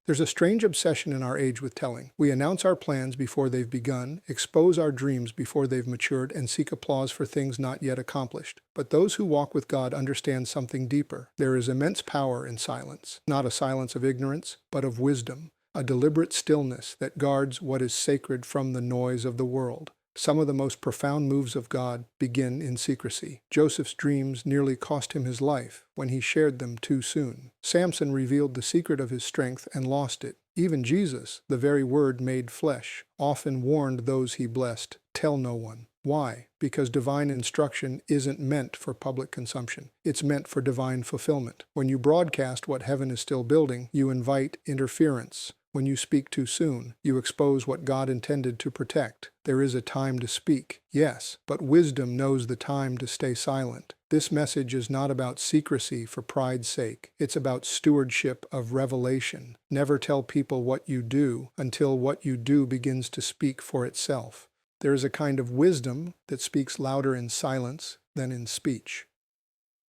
There's a strange obsession in our age with telling. We announce our plans before they've begun, expose our dreams before they've matured, and seek applause for things not yet accomplished. But those who walk with God understand something deeper. There is immense power in silence, not a silence of ignorance, but of wisdom, a deliberate stillness that guards what is sacred from the noise of the world. Some of the most profound moves of God begin in secrecy. Joseph's dreams nearly cost him his life when he shared them too soon. Samson revealed the secret of his strength and lost it. Even Jesus, the very Word made flesh, often warned those he blessed, "Tell no one." Why? Because divine instruction isn't meant for public consumption. It's meant for divine fulfillment. When you broadcast what heaven is still building, you invite interference. When you speak too soon, you expose what God intended to protect. There is a time to speak, yes, but wisdom knows the time to stay silent. This message is not about secrecy for pride's sake. It's about stewardship of revelation. Never tell people what you do until what you do begins to speak for itself. There is a kind of wisdom that speaks louder in silence than in speech.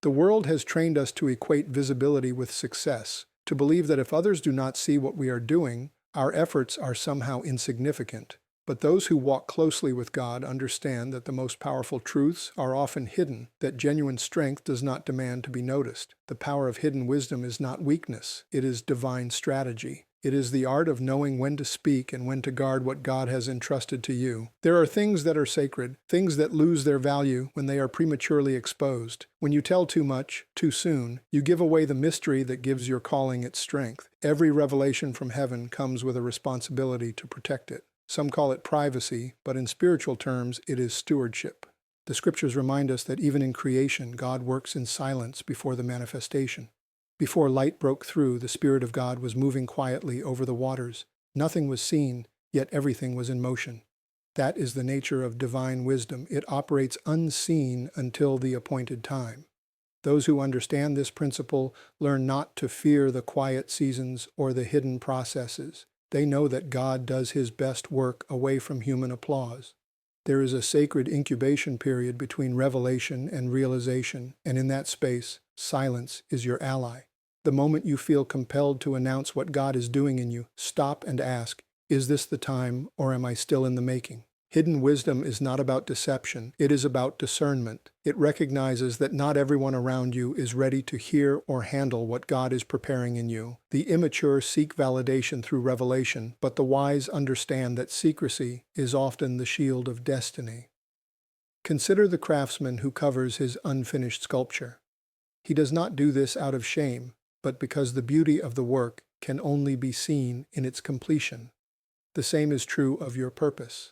The world has trained us to equate visibility with success, to believe that if others do not see what we are doing, our efforts are somehow insignificant. But those who walk closely with God understand that the most powerful truths are often hidden, that genuine strength does not demand to be noticed. The power of hidden wisdom is not weakness, it is divine strategy. It is the art of knowing when to speak and when to guard what God has entrusted to you. There are things that are sacred, things that lose their value when they are prematurely exposed. When you tell too much, too soon, you give away the mystery that gives your calling its strength. Every revelation from heaven comes with a responsibility to protect it. Some call it privacy, but in spiritual terms, it is stewardship. The scriptures remind us that even in creation, God works in silence before the manifestation. Before light broke through, the Spirit of God was moving quietly over the waters. Nothing was seen, yet everything was in motion. That is the nature of divine wisdom. It operates unseen until the appointed time. Those who understand this principle learn not to fear the quiet seasons or the hidden processes. They know that God does His best work away from human applause. There is a sacred incubation period between revelation and realization, and in that space, silence is your ally. The moment you feel compelled to announce what God is doing in you, stop and ask, is this the time, or am I still in the making? Hidden wisdom is not about deception, it is about discernment. It recognizes that not everyone around you is ready to hear or handle what God is preparing in you. The immature seek validation through revelation, but the wise understand that secrecy is often the shield of destiny. Consider the craftsman who covers his unfinished sculpture. He does not do this out of shame, but because the beauty of the work can only be seen in its completion. The same is true of your purpose.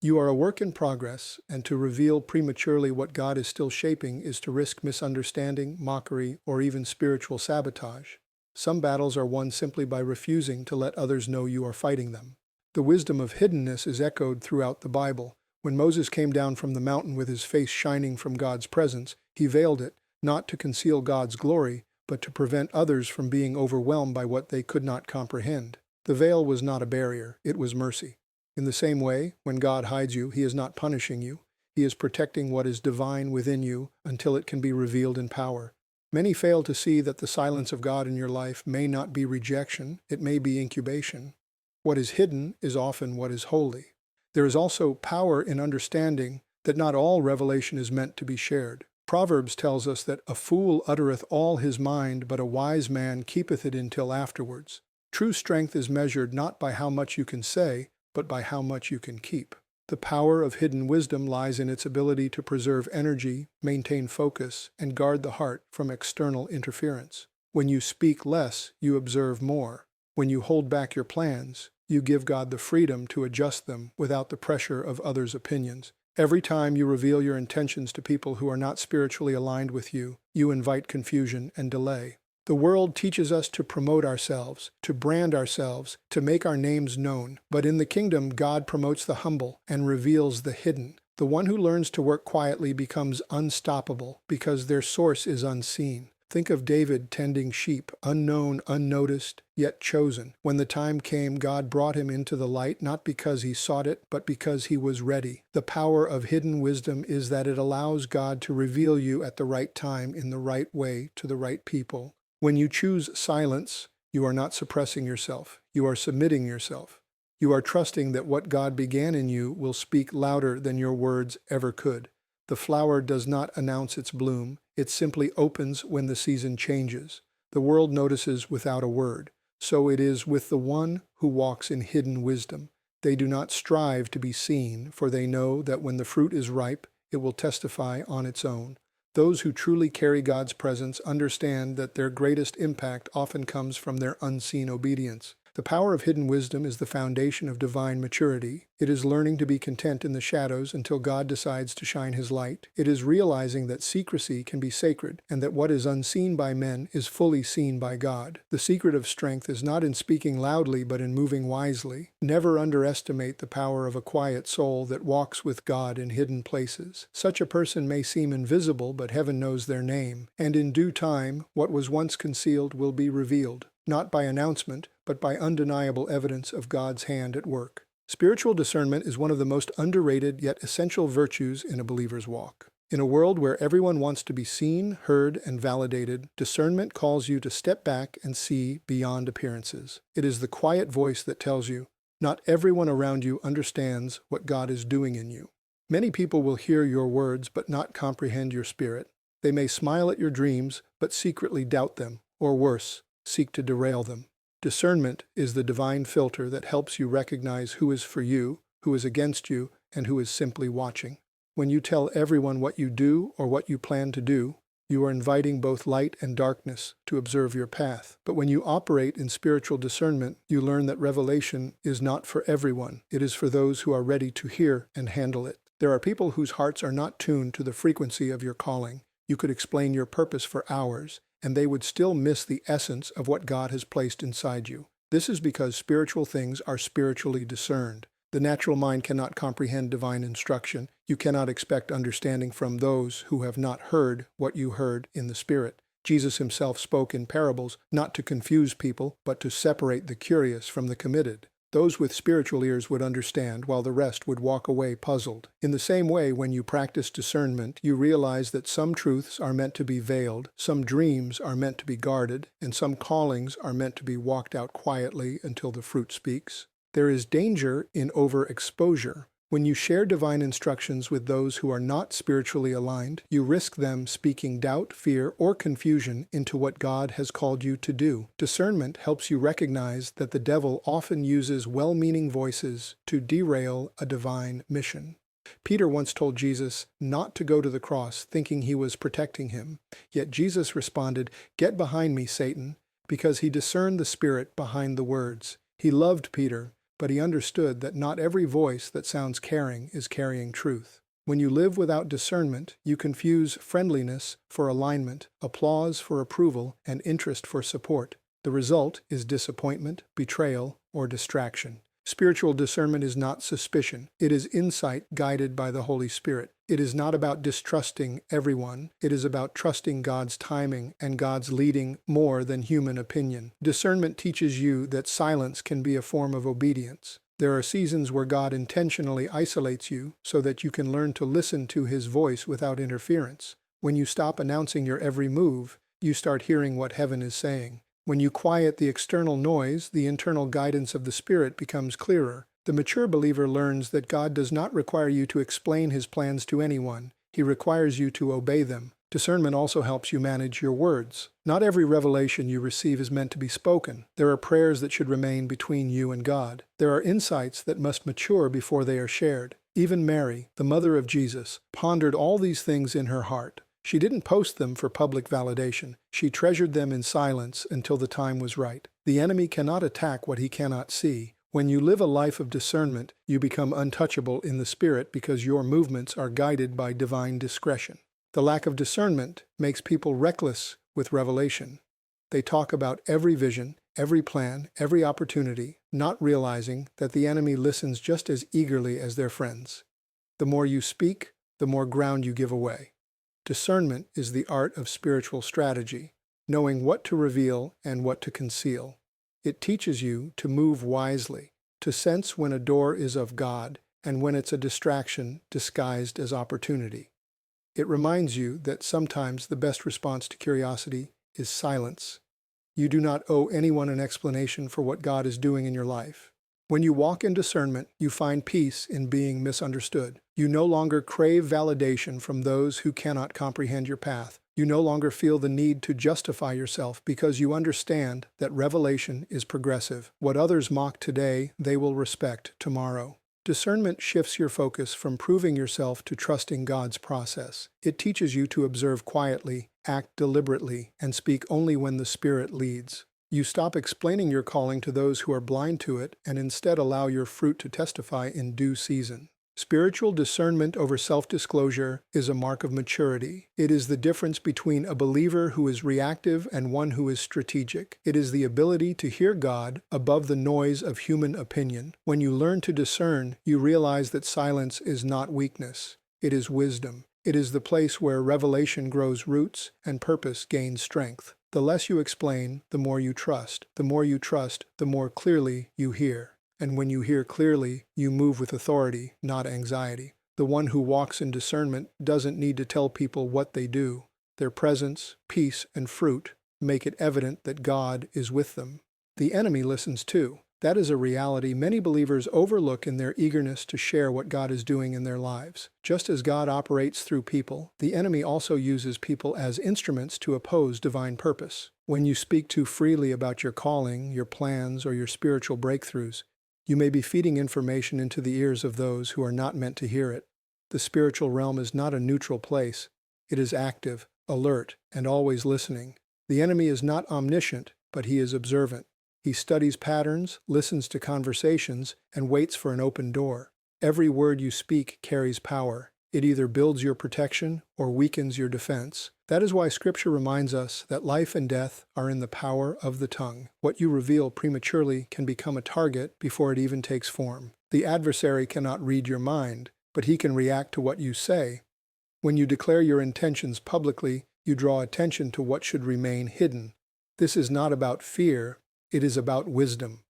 You are a work in progress, and to reveal prematurely what God is still shaping is to risk misunderstanding, mockery, or even spiritual sabotage. Some battles are won simply by refusing to let others know you are fighting them. The wisdom of hiddenness is echoed throughout the Bible. When Moses came down from the mountain with his face shining from God's presence, he veiled it, not to conceal God's glory, but to prevent others from being overwhelmed by what they could not comprehend. The veil was not a barrier, it was mercy. In the same way, when God hides you, He is not punishing you. He is protecting what is divine within you until it can be revealed in power. Many fail to see that the silence of God in your life may not be rejection, it may be incubation. What is hidden is often what is holy. There is also power in understanding that not all revelation is meant to be shared. Proverbs tells us that a fool uttereth all his mind, but a wise man keepeth it until afterwards. True strength is measured not by how much you can say, but by how much you can keep. The power of hidden wisdom lies in its ability to preserve energy, maintain focus, and guard the heart from external interference. When you speak less, you observe more. When you hold back your plans, you give God the freedom to adjust them without the pressure of others' opinions. Every time you reveal your intentions to people who are not spiritually aligned with you, you invite confusion and delay. The world teaches us to promote ourselves, to brand ourselves, to make our names known. But in the kingdom, God promotes the humble and reveals the hidden. The one who learns to work quietly becomes unstoppable because their source is unseen. Think of David tending sheep, unknown, unnoticed, yet chosen. When the time came, God brought him into the light, not because he sought it, but because he was ready. The power of hidden wisdom is that it allows God to reveal you at the right time in the right way to the right people. When you choose silence, You are not suppressing yourself. You are submitting yourself. You are trusting that what God began in you will speak louder than your words ever could. The flower does not announce its bloom. It simply opens when the season changes. The world notices without a word. So it is with the one who walks in hidden wisdom. They do not strive to be seen, for they know that when the fruit is ripe, it will testify on its own. Those who truly carry God's presence understand that their greatest impact often comes from their unseen obedience. The power of hidden wisdom is the foundation of divine maturity. It is learning to be content in the shadows until God decides to shine His light. It is realizing that secrecy can be sacred and that what is unseen by men is fully seen by God. The secret of strength is not in speaking loudly but in moving wisely. Never underestimate the power of a quiet soul that walks with God in hidden places. Such a person may seem invisible, but heaven knows their name, and in due time, what was once concealed will be revealed. Not by announcement, but by undeniable evidence of God's hand at work. Spiritual discernment is one of the most underrated yet essential virtues in a believer's walk. In a world where everyone wants to be seen, heard, and validated, discernment calls you to step back and see beyond appearances. It is the quiet voice that tells you, not everyone around you understands what God is doing in you. Many people will hear your words but not comprehend your spirit. They may smile at your dreams but secretly doubt them, or worse, seek to derail them. Discernment is the divine filter that helps you recognize who is for you, who is against you, and who is simply watching. When you tell everyone what you do or what you plan to do, you are inviting both light and darkness to observe your path. But when you operate in spiritual discernment, you learn that revelation is not for everyone. It is for those who are ready to hear and handle it. There are people whose hearts are not tuned to the frequency of your calling. You could explain your purpose for hours, and they would still miss the essence of what God has placed inside you. This is because spiritual things are spiritually discerned. The natural mind cannot comprehend divine instruction. You cannot expect understanding from those who have not heard what you heard in the Spirit. Jesus Himself spoke in parables, not to confuse people, but to separate the curious from the committed. Those with spiritual ears would understand, while the rest would walk away puzzled. In the same way, when you practice discernment, you realize that some truths are meant to be veiled, some dreams are meant to be guarded, and some callings are meant to be walked out quietly until the fruit speaks. There is danger in overexposure. When you share divine instructions with those who are not spiritually aligned, you risk them speaking doubt, fear, or confusion into what God has called you to do. Discernment helps you recognize that the devil often uses well-meaning voices to derail a divine mission. Peter once told Jesus not to go to the cross, thinking he was protecting him. Yet Jesus responded, "Get behind me, Satan," because he discerned the spirit behind the words. He loved Peter, but he understood that not every voice that sounds caring is carrying truth. When you live without discernment, you confuse friendliness for alignment, applause for approval, and interest for support. The result is disappointment, betrayal, or distraction. Spiritual discernment is not suspicion. It is insight guided by the Holy Spirit. It is not about distrusting everyone. It is about trusting God's timing and God's leading more than human opinion. Discernment teaches you that silence can be a form of obedience. There are seasons where God intentionally isolates you so that you can learn to listen to His voice without interference. When you stop announcing your every move, you start hearing what heaven is saying. When you quiet the external noise, the internal guidance of the Spirit becomes clearer. The mature believer learns that God does not require you to explain His plans to anyone. He requires you to obey them. Discernment also helps you manage your words. Not every revelation you receive is meant to be spoken. There are prayers that should remain between you and God. There are insights that must mature before they are shared. Even Mary, the mother of Jesus, pondered all these things in her heart. She didn't post them for public validation. She treasured them in silence until the time was right. The enemy cannot attack what he cannot see. When you live a life of discernment, you become untouchable in the Spirit because your movements are guided by divine discretion. The lack of discernment makes people reckless with revelation. They talk about every vision, every plan, every opportunity, not realizing that the enemy listens just as eagerly as their friends. The more you speak, the more ground you give away. Discernment is the art of spiritual strategy, knowing what to reveal and what to conceal. It teaches you to move wisely, to sense when a door is of God and when it's a distraction disguised as opportunity. It reminds you that sometimes the best response to curiosity is silence. You do not owe anyone an explanation for what God is doing in your life. When you walk in discernment, you find peace in being misunderstood. You no longer crave validation from those who cannot comprehend your path. You no longer feel the need to justify yourself because you understand that revelation is progressive. What others mock today, they will respect tomorrow. Discernment shifts your focus from proving yourself to trusting God's process. It teaches you to observe quietly, act deliberately, and speak only when the Spirit leads. You stop explaining your calling to those who are blind to it and instead allow your fruit to testify in due season. Spiritual discernment over self-disclosure is a mark of maturity. It is the difference between a believer who is reactive and one who is strategic. It is the ability to hear God above the noise of human opinion. When you learn to discern, you realize that silence is not weakness. It is wisdom. It is the place where revelation grows roots and purpose gains strength. The less you explain, the more you trust. The more you trust, the more clearly you hear. And when you hear clearly, you move with authority, not anxiety. The one who walks in discernment doesn't need to tell people what they do. Their presence, peace, and fruit make it evident that God is with them. The enemy listens too. That is a reality many believers overlook in their eagerness to share what God is doing in their lives. Just as God operates through people, the enemy also uses people as instruments to oppose divine purpose. When you speak too freely about your calling, your plans, or your spiritual breakthroughs, you may be feeding information into the ears of those who are not meant to hear it. The spiritual realm is not a neutral place. It is active, alert, and always listening. The enemy is not omniscient, but he is observant. He studies patterns, listens to conversations, and waits for an open door. Every word you speak carries power. It either builds your protection or weakens your defense. That is why Scripture reminds us that life and death are in the power of the tongue. What you reveal prematurely can become a target before it even takes form. The adversary cannot read your mind, but he can react to what you say. When you declare your intentions publicly, you draw attention to what should remain hidden. This is not about fear. It is about wisdom.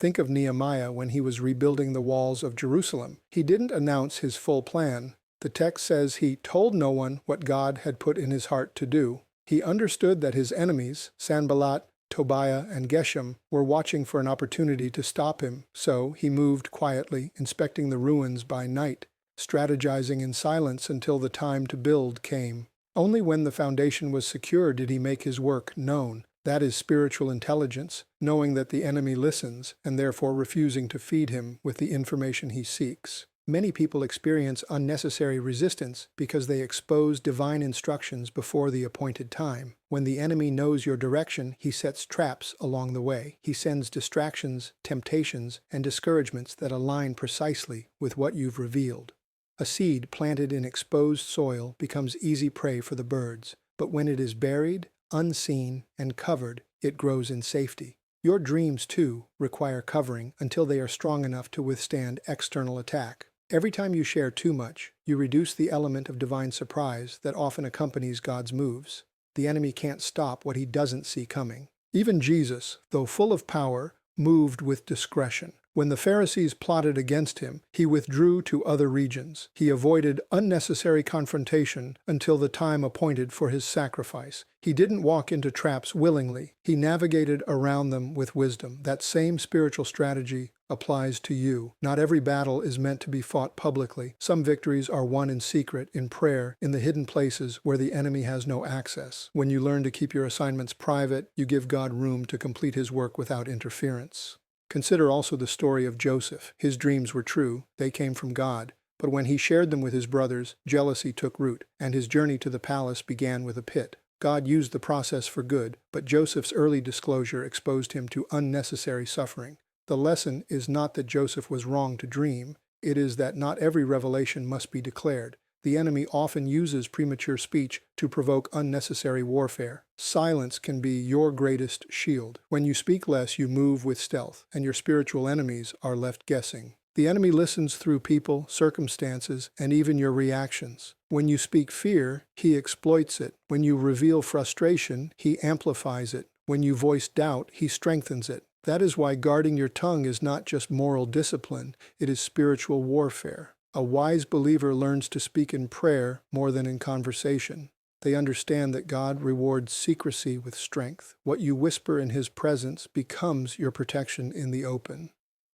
Think of Nehemiah when he was rebuilding the walls of Jerusalem. He didn't announce his full plan. The text says he told no one what God had put in his heart to do. He understood that his enemies, Sanballat, Tobiah, and Geshem, were watching for an opportunity to stop him, so he moved quietly, inspecting the ruins by night, strategizing in silence until the time to build came. Only when the foundation was secure did he make his work known. That is spiritual intelligence, knowing that the enemy listens and therefore refusing to feed him with the information he seeks. Many people experience unnecessary resistance because they expose divine instructions before the appointed time. When the enemy knows your direction, he sets traps along the way. He sends distractions, temptations, and discouragements that align precisely with what you've revealed. A seed planted in exposed soil becomes easy prey for the birds, but when it is buried, unseen, and covered, it grows in safety. Your dreams, too, require covering until they are strong enough to withstand external attack. Every time you share too much, you reduce the element of divine surprise that often accompanies God's moves. The enemy can't stop what he doesn't see coming. Even Jesus, though full of power, moved with discretion. When the Pharisees plotted against him, he withdrew to other regions. He avoided unnecessary confrontation until the time appointed for his sacrifice. He didn't walk into traps willingly. He navigated around them with wisdom. That same spiritual strategy applies to you. Not every battle is meant to be fought publicly. Some victories are won in secret, in prayer, in the hidden places where the enemy has no access. When you learn to keep your assignments private, you give God room to complete his work without interference. Consider also the story of Joseph. His dreams were true. They came from God. But when he shared them with his brothers, jealousy took root, and his journey to the palace began with a pit. God used the process for good, but Joseph's early disclosure exposed him to unnecessary suffering. The lesson is not that Joseph was wrong to dream. It is that not every revelation must be declared. The enemy often uses premature speech to provoke unnecessary warfare. Silence can be your greatest shield. When you speak less, you move with stealth, and your spiritual enemies are left guessing. The enemy listens through people, circumstances, and even your reactions. When you speak fear, he exploits it. When you reveal frustration, he amplifies it. When you voice doubt, he strengthens it. That is why guarding your tongue is not just moral discipline, it is spiritual warfare. A wise believer learns to speak in prayer more than in conversation. They understand that God rewards secrecy with strength. What you whisper in His presence becomes your protection in the open.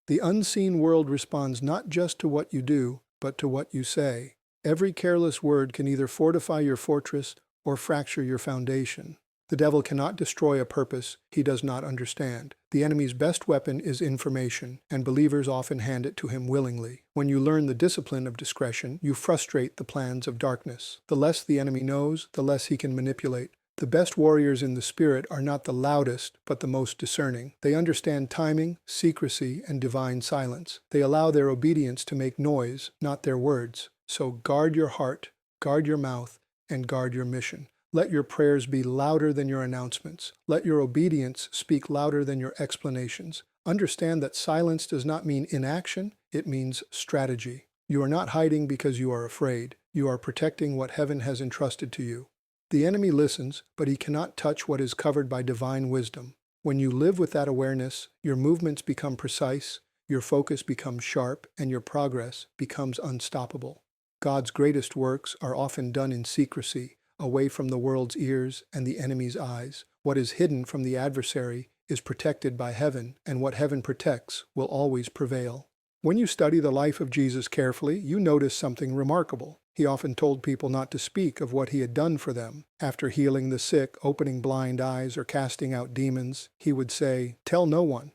The unseen world responds not just to what you do, but to what you say. Every careless word can either fortify your fortress or fracture your foundation. The devil cannot destroy a purpose he does not understand. The enemy's best weapon is information, and believers often hand it to him willingly. When you learn the discipline of discretion, you frustrate the plans of darkness. The less the enemy knows, the less he can manipulate. The best warriors in the Spirit are not the loudest, but the most discerning. They understand timing, secrecy, and divine silence. They allow their obedience to make noise, not their words. So guard your heart, guard your mouth, and guard your mission. Let your prayers be louder than your announcements. Let your obedience speak louder than your explanations. Understand that silence does not mean inaction, it means strategy. You are not hiding because you are afraid. You are protecting what heaven has entrusted to you. The enemy listens, but he cannot touch what is covered by divine wisdom. When you live with that awareness, your movements become precise, your focus becomes sharp, and your progress becomes unstoppable. God's greatest works are often done in secrecy, away from the world's ears and the enemy's eyes. What is hidden from the adversary is protected by heaven, and what heaven protects will always prevail. When you study the life of Jesus carefully, you notice something remarkable. He often told people not to speak of what he had done for them. After healing the sick, opening blind eyes, or casting out demons, he would say, "Tell no one."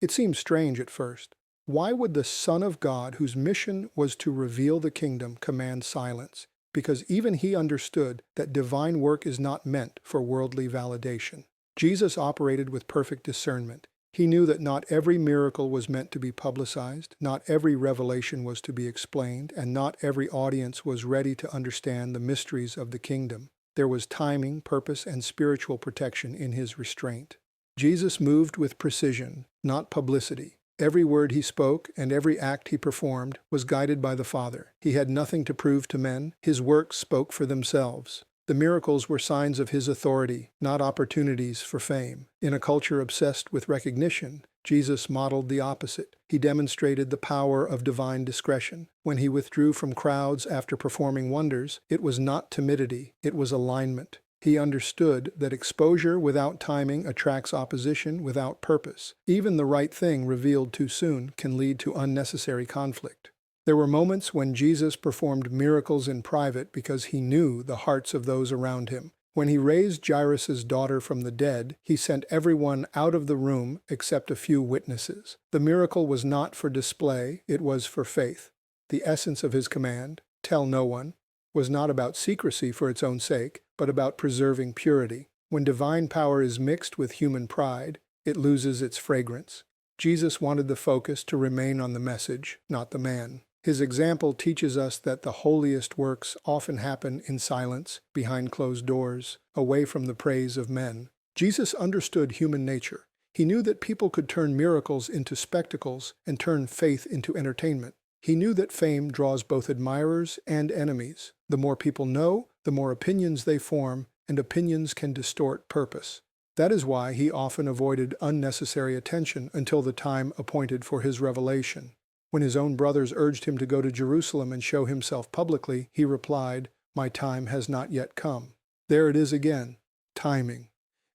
It seems strange at first. Why would the Son of God, whose mission was to reveal the kingdom, command silence? Because even he understood that divine work is not meant for worldly validation. Jesus operated with perfect discernment. He knew that not every miracle was meant to be publicized, not every revelation was to be explained, and not every audience was ready to understand the mysteries of the kingdom. There was timing, purpose, and spiritual protection in his restraint. Jesus moved with precision, not publicity. Every word he spoke and every act he performed was guided by the Father. He had nothing to prove to men. His works spoke for themselves. The miracles were signs of his authority, not opportunities for fame. In a culture obsessed with recognition, Jesus modeled the opposite. He demonstrated the power of divine discretion. When he withdrew from crowds after performing wonders, it was not timidity, it was alignment. He understood that exposure without timing attracts opposition without purpose. Even the right thing revealed too soon can lead to unnecessary conflict. There were moments when Jesus performed miracles in private because he knew the hearts of those around him. When he raised Jairus' daughter from the dead, he sent everyone out of the room except a few witnesses. The miracle was not for display, it was for faith. The essence of his command, "Tell no one," was not about secrecy for its own sake, but about preserving purity. When divine power is mixed with human pride, it loses its fragrance. Jesus wanted the focus to remain on the message, not the man. His example teaches us that the holiest works often happen in silence, behind closed doors, away from the praise of men. Jesus understood human nature. He knew that people could turn miracles into spectacles and turn faith into entertainment. He knew that fame draws both admirers and enemies. The more people know, the more opinions they form, and opinions can distort purpose. That is why he often avoided unnecessary attention until the time appointed for his revelation. When his own brothers urged him to go to Jerusalem and show himself publicly, he replied, "My time has not yet come." There it is again, timing.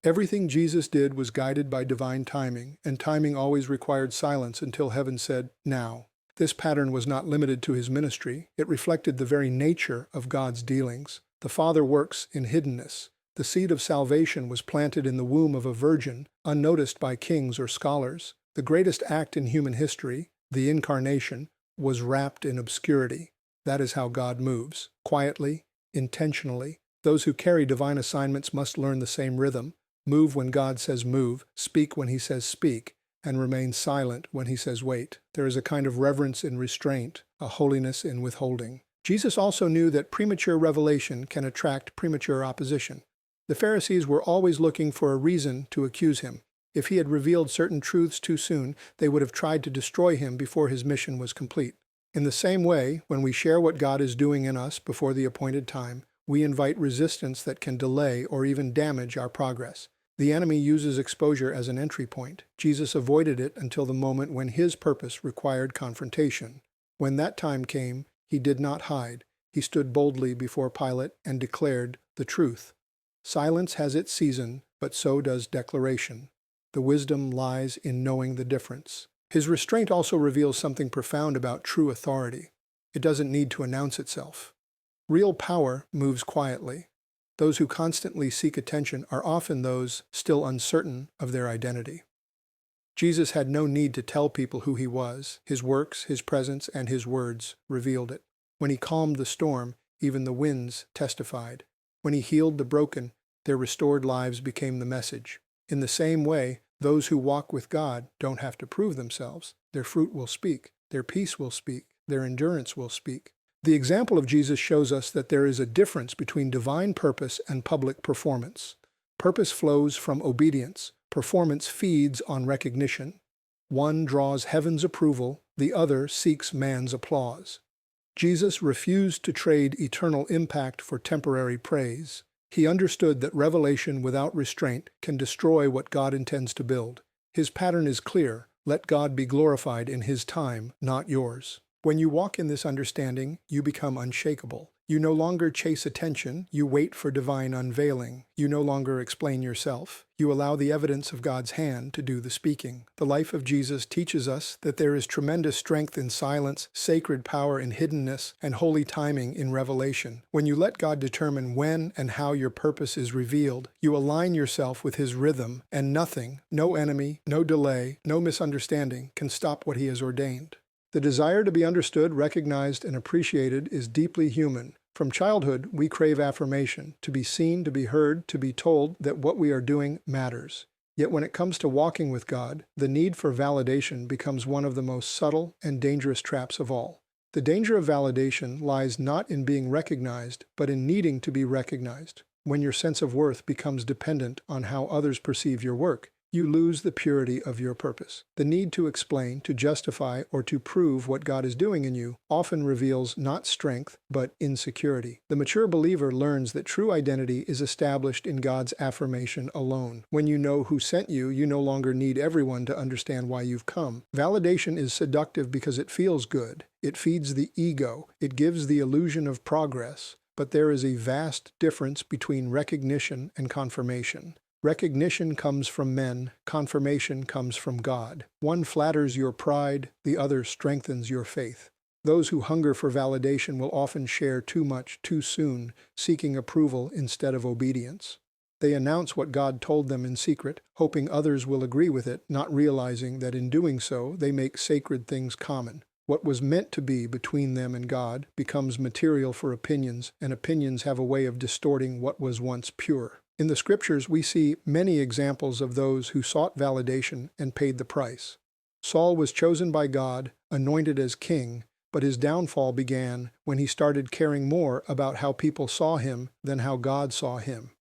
Everything Jesus did was guided by divine timing, and timing always required silence until heaven said, "Now." This pattern was not limited to his ministry. It reflected the very nature of God's dealings. The Father works in hiddenness. The seed of salvation was planted in the womb of a virgin, unnoticed by kings or scholars. The greatest act in human history, the incarnation, was wrapped in obscurity. That is how God moves, quietly, intentionally. Those who carry divine assignments must learn the same rhythm. Move when God says move, speak when he says speak, and remain silent when he says wait. There is a kind of reverence in restraint, a holiness in withholding. Jesus also knew that premature revelation can attract premature opposition. The Pharisees were always looking for a reason to accuse him. If he had revealed certain truths too soon, they would have tried to destroy him before his mission was complete. In the same way, when we share what God is doing in us before the appointed time, we invite resistance that can delay or even damage our progress. The enemy uses exposure as an entry point. Jesus avoided it until the moment when his purpose required confrontation. When that time came, he did not hide. He stood boldly before Pilate and declared the truth. Silence has its season, but so does declaration. The wisdom lies in knowing the difference. His restraint also reveals something profound about true authority. It doesn't need to announce itself. Real power moves quietly. Those who constantly seek attention are often those still uncertain of their identity. Jesus had no need to tell people who he was. His works, his presence, and his words revealed it. When he calmed the storm, even the winds testified. When he healed the broken, their restored lives became the message. In the same way, those who walk with God don't have to prove themselves. Their fruit will speak. Their peace will speak. Their endurance will speak. The example of Jesus shows us that there is a difference between divine purpose and public performance. Purpose flows from obedience. Performance feeds on recognition. One draws heaven's approval, the other seeks man's applause. Jesus refused to trade eternal impact for temporary praise. He understood that revelation without restraint can destroy what God intends to build. His pattern is clear. Let God be glorified in his time, not yours. When you walk in this understanding, you become unshakable. You no longer chase attention, you wait for divine unveiling. You no longer explain yourself. You allow the evidence of God's hand to do the speaking. The life of Jesus teaches us that there is tremendous strength in silence, sacred power in hiddenness, and holy timing in revelation. When you let God determine when and how your purpose is revealed, you align yourself with his rhythm, and nothing, no enemy, no delay, no misunderstanding can stop what he has ordained. The desire to be understood, recognized, and appreciated is deeply human. From childhood, we crave affirmation, to be seen, to be heard, to be told that what we are doing matters. Yet when it comes to walking with God, the need for validation becomes one of the most subtle and dangerous traps of all. The danger of validation lies not in being recognized, but in needing to be recognized. When your sense of worth becomes dependent on how others perceive your work, you lose the purity of your purpose. The need to explain, to justify, or to prove what God is doing in you often reveals not strength, but insecurity. The mature believer learns that true identity is established in God's affirmation alone. When you know who sent you, you no longer need everyone to understand why you've come. Validation is seductive because it feels good. It feeds the ego. It gives the illusion of progress. But there is a vast difference between recognition and confirmation. Recognition comes from men, confirmation comes from God. One flatters your pride, the other strengthens your faith. Those who hunger for validation will often share too much too soon, seeking approval instead of obedience. They announce what God told them in secret, hoping others will agree with it, not realizing that in doing so, they make sacred things common. What was meant to be between them and God becomes material for opinions, and opinions have a way of distorting what was once pure. In the scriptures, we see many examples of those who sought validation and paid the price. Saul was chosen by God, anointed as king, but his downfall began when he started caring more about how people saw him than how God saw him.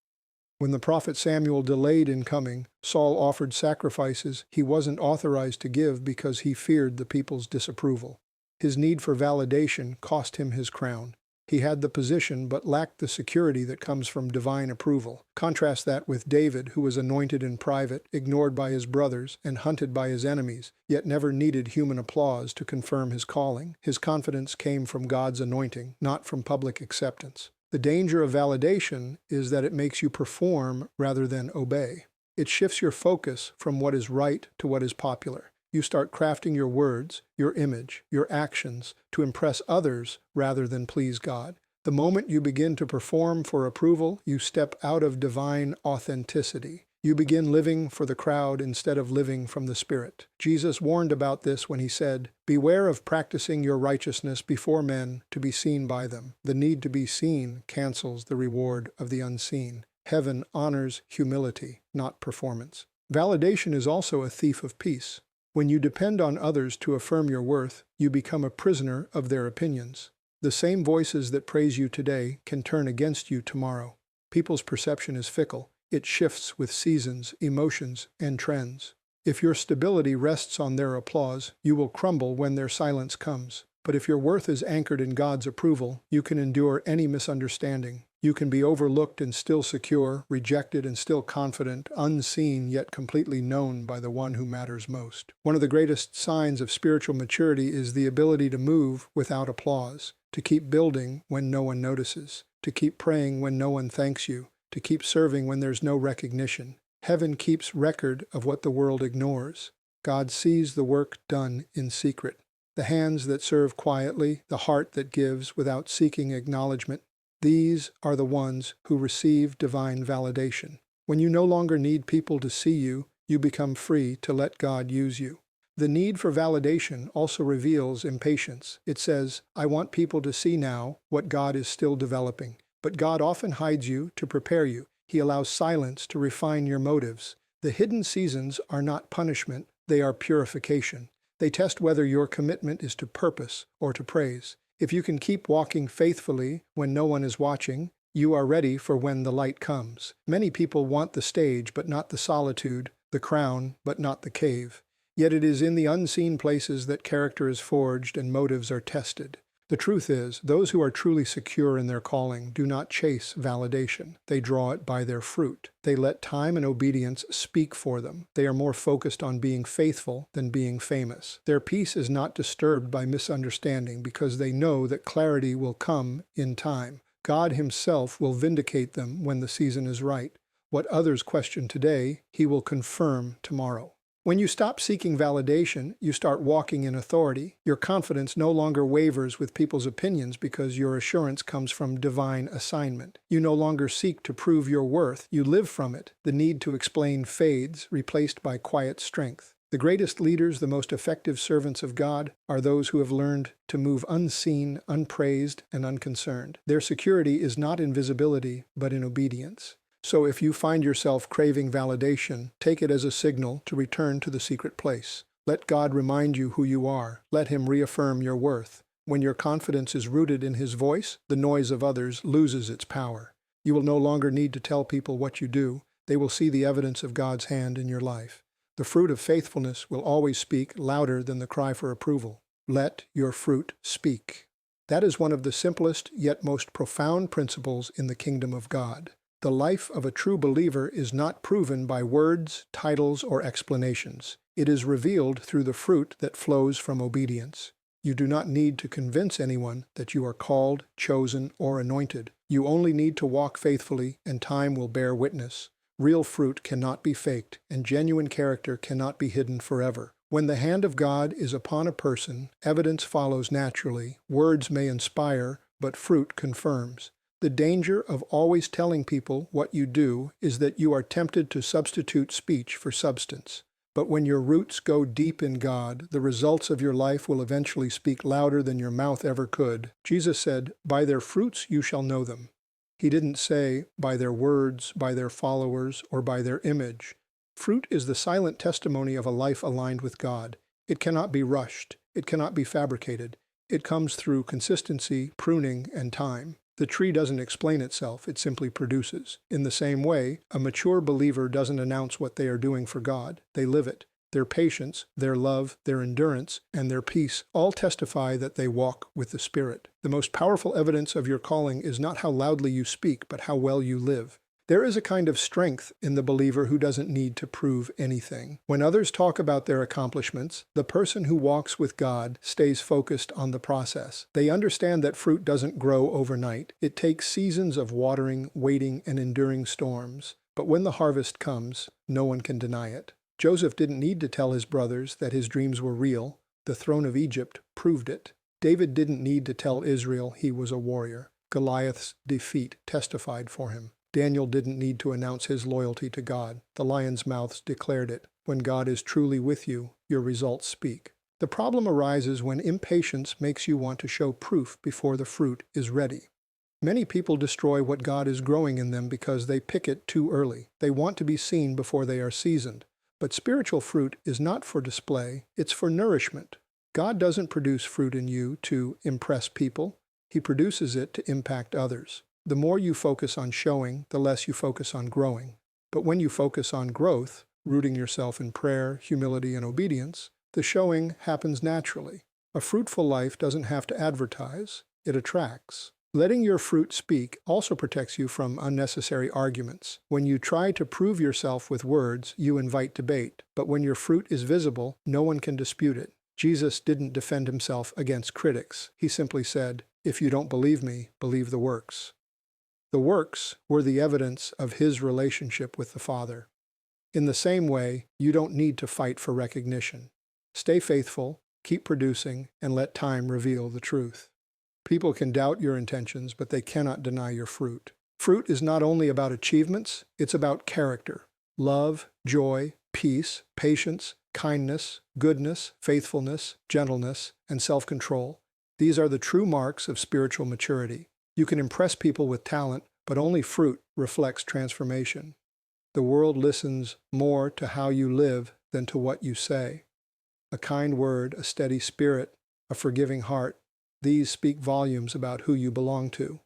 When the prophet Samuel delayed in coming, Saul offered sacrifices he wasn't authorized to give because he feared the people's disapproval. His need for validation cost him his crown. He had the position but lacked the security that comes from divine approval. Contrast that with David, who was anointed in private, ignored by his brothers, and hunted by his enemies, yet never needed human applause to confirm his calling. His confidence came from God's anointing, not from public acceptance. The danger of validation is that it makes you perform rather than obey. It shifts your focus from what is right to what is popular. You start crafting your words, your image, your actions to impress others rather than please God. The moment you begin to perform for approval, you step out of divine authenticity. You begin living for the crowd instead of living from the Spirit. Jesus warned about this when he said, "Beware of practicing your righteousness before men to be seen by them." The need to be seen cancels the reward of the unseen. Heaven honors humility, not performance. Validation is also a thief of peace. When you depend on others to affirm your worth, you become a prisoner of their opinions. The same voices that praise you today can turn against you tomorrow. People's perception is fickle. It shifts with seasons, emotions, and trends. If your stability rests on their applause, you will crumble when their silence comes. But if your worth is anchored in God's approval, you can endure any misunderstanding. You can be overlooked and still secure, rejected and still confident, unseen yet completely known by the one who matters most. One of the greatest signs of spiritual maturity is the ability to move without applause, to keep building when no one notices, to keep praying when no one thanks you, to keep serving when there's no recognition. Heaven keeps record of what the world ignores. God sees the work done in secret. The hands that serve quietly, the heart that gives without seeking acknowledgement. These are the ones who receive divine validation. When you no longer need people to see you, you become free to let God use you. The need for validation also reveals impatience. It says, I want people to see now what God is still developing. But God often hides you to prepare you. He allows silence to refine your motives. The hidden seasons are not punishment, they are purification. They test whether your commitment is to purpose or to praise. If you can keep walking faithfully when no one is watching, you are ready for when the light comes. Many people want the stage but not the solitude, the crown but not the cave. Yet it is in the unseen places that character is forged and motives are tested. The truth is, those who are truly secure in their calling do not chase validation. They draw it by their fruit. They let time and obedience speak for them. They are more focused on being faithful than being famous. Their peace is not disturbed by misunderstanding because they know that clarity will come in time. God Himself will vindicate them when the season is right. What others question today, He will confirm tomorrow. When you stop seeking validation, you start walking in authority. Your confidence no longer wavers with people's opinions because your assurance comes from divine assignment. You no longer seek to prove your worth, you live from it. The need to explain fades, replaced by quiet strength. The greatest leaders, the most effective servants of God, are those who have learned to move unseen, unpraised, and unconcerned. Their security is not in visibility, but in obedience. So if you find yourself craving validation, take it as a signal to return to the secret place. Let God remind you who you are. Let Him reaffirm your worth. When your confidence is rooted in His voice, the noise of others loses its power. You will no longer need to tell people what you do. They will see the evidence of God's hand in your life. The fruit of faithfulness will always speak louder than the cry for approval. Let your fruit speak. That is one of the simplest yet most profound principles in the kingdom of God. The life of a true believer is not proven by words, titles, or explanations. It is revealed through the fruit that flows from obedience. You do not need to convince anyone that you are called, chosen, or anointed. You only need to walk faithfully, and time will bear witness. Real fruit cannot be faked, and genuine character cannot be hidden forever. When the hand of God is upon a person, evidence follows naturally. Words may inspire, but fruit confirms. The danger of always telling people what you do is that you are tempted to substitute speech for substance. But when your roots go deep in God, the results of your life will eventually speak louder than your mouth ever could. Jesus said, "By their fruits you shall know them." He didn't say, by their words, by their followers, or by their image. Fruit is the silent testimony of a life aligned with God. It cannot be rushed. It cannot be fabricated. It comes through consistency, pruning, and time. The tree doesn't explain itself, it simply produces. In the same way, a mature believer doesn't announce what they are doing for God. They live it. Their patience, their love, their endurance, and their peace all testify that they walk with the Spirit. The most powerful evidence of your calling is not how loudly you speak, but how well you live. There is a kind of strength in the believer who doesn't need to prove anything. When others talk about their accomplishments, the person who walks with God stays focused on the process. They understand that fruit doesn't grow overnight. It takes seasons of watering, waiting, and enduring storms. But when the harvest comes, no one can deny it. Joseph didn't need to tell his brothers that his dreams were real. The throne of Egypt proved it. David didn't need to tell Israel he was a warrior. Goliath's defeat testified for him. Daniel didn't need to announce his loyalty to God. The lions' mouths declared it. When God is truly with you, your results speak. The problem arises when impatience makes you want to show proof before the fruit is ready. Many people destroy what God is growing in them because they pick it too early. They want to be seen before they are seasoned. But spiritual fruit is not for display, it's for nourishment. God doesn't produce fruit in you to impress people. He produces it to impact others. The more you focus on showing, the less you focus on growing. But when you focus on growth, rooting yourself in prayer, humility, and obedience, the showing happens naturally. A fruitful life doesn't have to advertise, it attracts. Letting your fruit speak also protects you from unnecessary arguments. When you try to prove yourself with words, you invite debate. But when your fruit is visible, no one can dispute it. Jesus didn't defend himself against critics. He simply said, "If you don't believe me, believe the works." The works were the evidence of his relationship with the Father. In the same way, you don't need to fight for recognition. Stay faithful, keep producing, and let time reveal the truth. People can doubt your intentions, but they cannot deny your fruit. Fruit is not only about achievements, it's about character. Love, joy, peace, patience, kindness, goodness, faithfulness, gentleness, and self-control. These are the true marks of spiritual maturity. You can impress people with talent, but only fruit reflects transformation. The world listens more to how you live than to what you say. A kind word, a steady spirit, a forgiving heart, these speak volumes about who you belong to.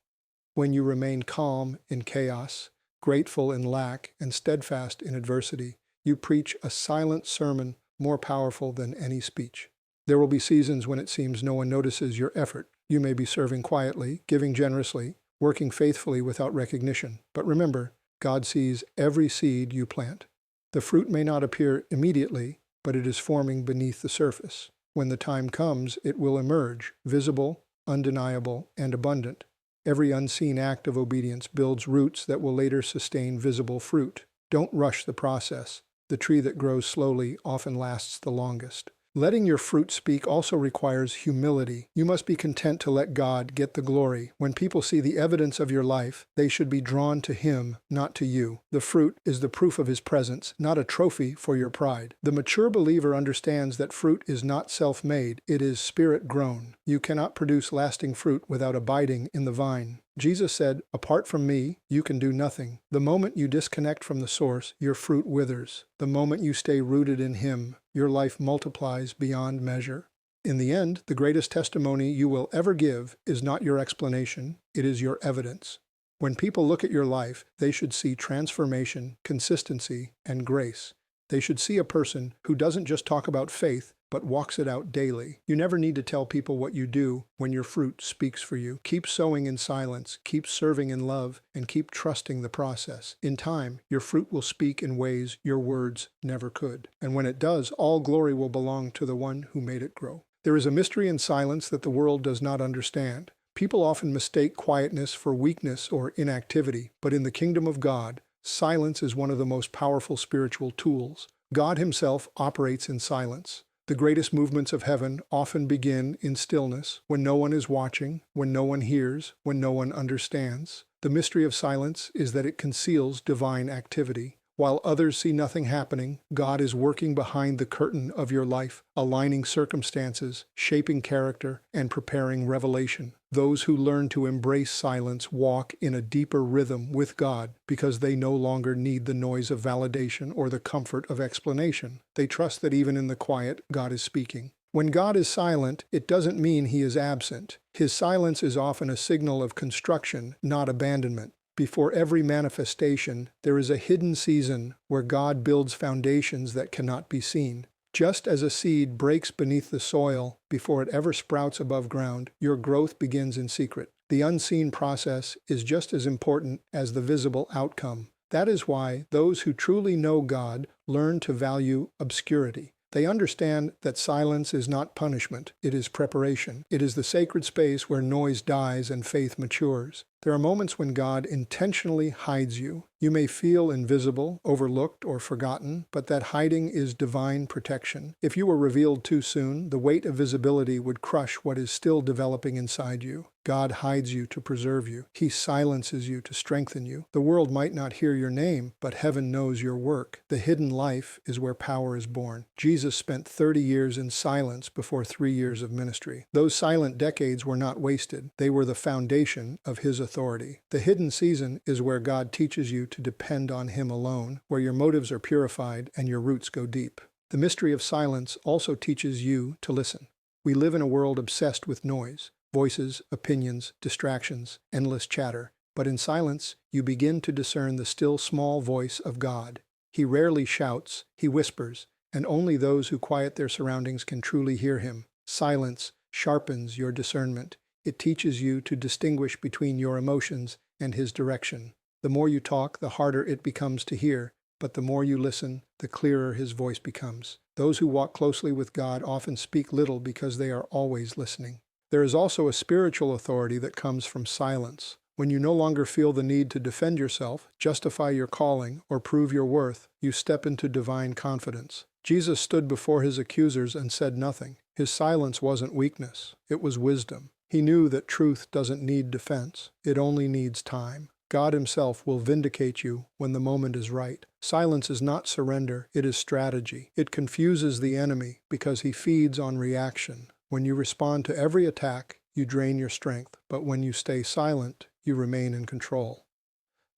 When you remain calm in chaos, grateful in lack, and steadfast in adversity, you preach a silent sermon more powerful than any speech. There will be seasons when it seems no one notices your effort. You may be serving quietly, giving generously, working faithfully without recognition. But remember, God sees every seed you plant. The fruit may not appear immediately, but it is forming beneath the surface. When the time comes, it will emerge, visible, undeniable, and abundant. Every unseen act of obedience builds roots that will later sustain visible fruit. Don't rush the process. The tree that grows slowly often lasts the longest. Letting your fruit speak also requires humility. You must be content to let God get the glory. When people see the evidence of your life, they should be drawn to Him, not to you. The fruit is the proof of His presence, not a trophy for your pride. The mature believer understands that fruit is not self-made, it is spirit-grown. You cannot produce lasting fruit without abiding in the vine. Jesus said, "Apart from me, you can do nothing." The moment you disconnect from the source, your fruit withers. The moment you stay rooted in Him, your life multiplies beyond measure. In the end, the greatest testimony you will ever give is not your explanation, it is your evidence. When people look at your life, they should see transformation, consistency, and grace. They should see a person who doesn't just talk about faith, but walks it out daily. You never need to tell people what you do when your fruit speaks for you. Keep sowing in silence, keep serving in love, and keep trusting the process. In time, your fruit will speak in ways your words never could. And when it does, all glory will belong to the one who made it grow. There is a mystery in silence that the world does not understand. People often mistake quietness for weakness or inactivity, but in the kingdom of God, silence is one of the most powerful spiritual tools. God Himself operates in silence. The greatest movements of heaven often begin in stillness, when no one is watching, when no one hears, when no one understands. The mystery of silence is that it conceals divine activity. While others see nothing happening, God is working behind the curtain of your life, aligning circumstances, shaping character, and preparing revelation. Those who learn to embrace silence walk in a deeper rhythm with God because they no longer need the noise of validation or the comfort of explanation. They trust that even in the quiet, God is speaking. When God is silent, it doesn't mean He is absent. His silence is often a signal of construction, not abandonment. Before every manifestation, there is a hidden season where God builds foundations that cannot be seen. Just as a seed breaks beneath the soil before it ever sprouts above ground, your growth begins in secret. The unseen process is just as important as the visible outcome. That is why those who truly know God learn to value obscurity. They understand that silence is not punishment, it is preparation. It is the sacred space where noise dies and faith matures. There are moments when God intentionally hides you. You may feel invisible, overlooked, or forgotten, but that hiding is divine protection. If you were revealed too soon, the weight of visibility would crush what is still developing inside you. God hides you to preserve you. He silences you to strengthen you. The world might not hear your name, but heaven knows your work. The hidden life is where power is born. Jesus spent 30 years in silence before 3 years of ministry. Those silent decades were not wasted. They were the foundation of His authority. The hidden season is where God teaches you to depend on Him alone, where your motives are purified and your roots go deep. The mystery of silence also teaches you to listen. We live in a world obsessed with noise. Voices, opinions, distractions, endless chatter. But in silence, you begin to discern the still small voice of God. He rarely shouts, He whispers, and only those who quiet their surroundings can truly hear Him. Silence sharpens your discernment. It teaches you to distinguish between your emotions and His direction. The more you talk, the harder it becomes to hear, but the more you listen, the clearer His voice becomes. Those who walk closely with God often speak little because they are always listening. There is also a spiritual authority that comes from silence. When you no longer feel the need to defend yourself, justify your calling, or prove your worth, you step into divine confidence. Jesus stood before His accusers and said nothing. His silence wasn't weakness, it was wisdom. He knew that truth doesn't need defense, it only needs time. God Himself will vindicate you when the moment is right. Silence is not surrender, it is strategy. It confuses the enemy because he feeds on reaction. When you respond to every attack, you drain your strength, but when you stay silent, you remain in control.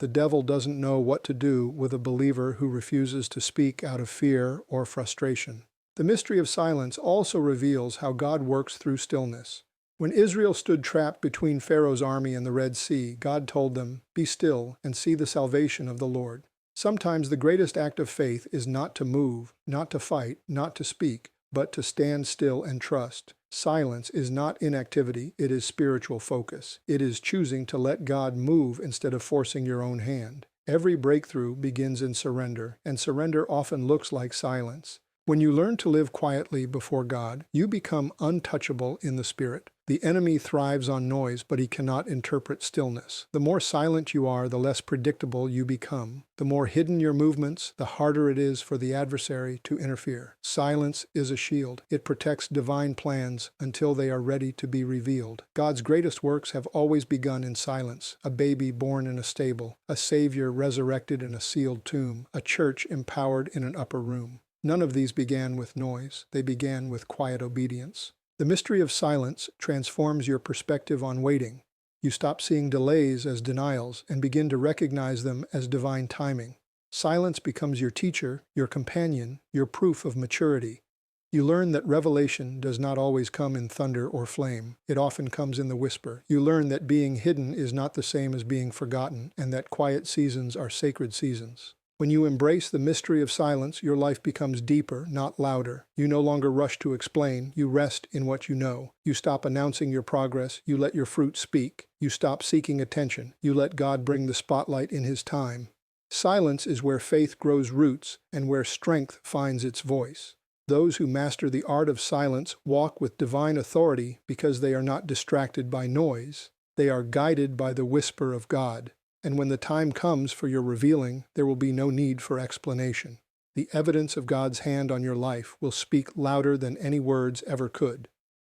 The devil doesn't know what to do with a believer who refuses to speak out of fear or frustration. The mystery of silence also reveals how God works through stillness. When Israel stood trapped between Pharaoh's army and the Red Sea, God told them, "Be still and see the salvation of the Lord." Sometimes the greatest act of faith is not to move, not to fight, not to speak, but to stand still and trust. Silence is not inactivity, it is spiritual focus. It is choosing to let God move instead of forcing your own hand. Every breakthrough begins in surrender, and surrender often looks like silence. When you learn to live quietly before God, you become untouchable in the Spirit. The enemy thrives on noise, but he cannot interpret stillness. The more silent you are, the less predictable you become. The more hidden your movements, the harder it is for the adversary to interfere. Silence is a shield. It protects divine plans until they are ready to be revealed. God's greatest works have always begun in silence. A baby born in a stable, a Savior resurrected in a sealed tomb, a church empowered in an upper room. None of these began with noise. They began with quiet obedience. The mystery of silence transforms your perspective on waiting. You stop seeing delays as denials and begin to recognize them as divine timing. Silence becomes your teacher, your companion, your proof of maturity. You learn that revelation does not always come in thunder or flame. It often comes in the whisper. You learn that being hidden is not the same as being forgotten, and that quiet seasons are sacred seasons. When you embrace the mystery of silence, your life becomes deeper, not louder. You no longer rush to explain, you rest in what you know. You stop announcing your progress, you let your fruit speak. You stop seeking attention, you let God bring the spotlight in His time. Silence is where faith grows roots and where strength finds its voice. Those who master the art of silence walk with divine authority because they are not distracted by noise. They are guided by the whisper of God. And when the time comes for your revealing, there will be no need for explanation. The evidence of God's hand on your life will speak louder than any words ever could.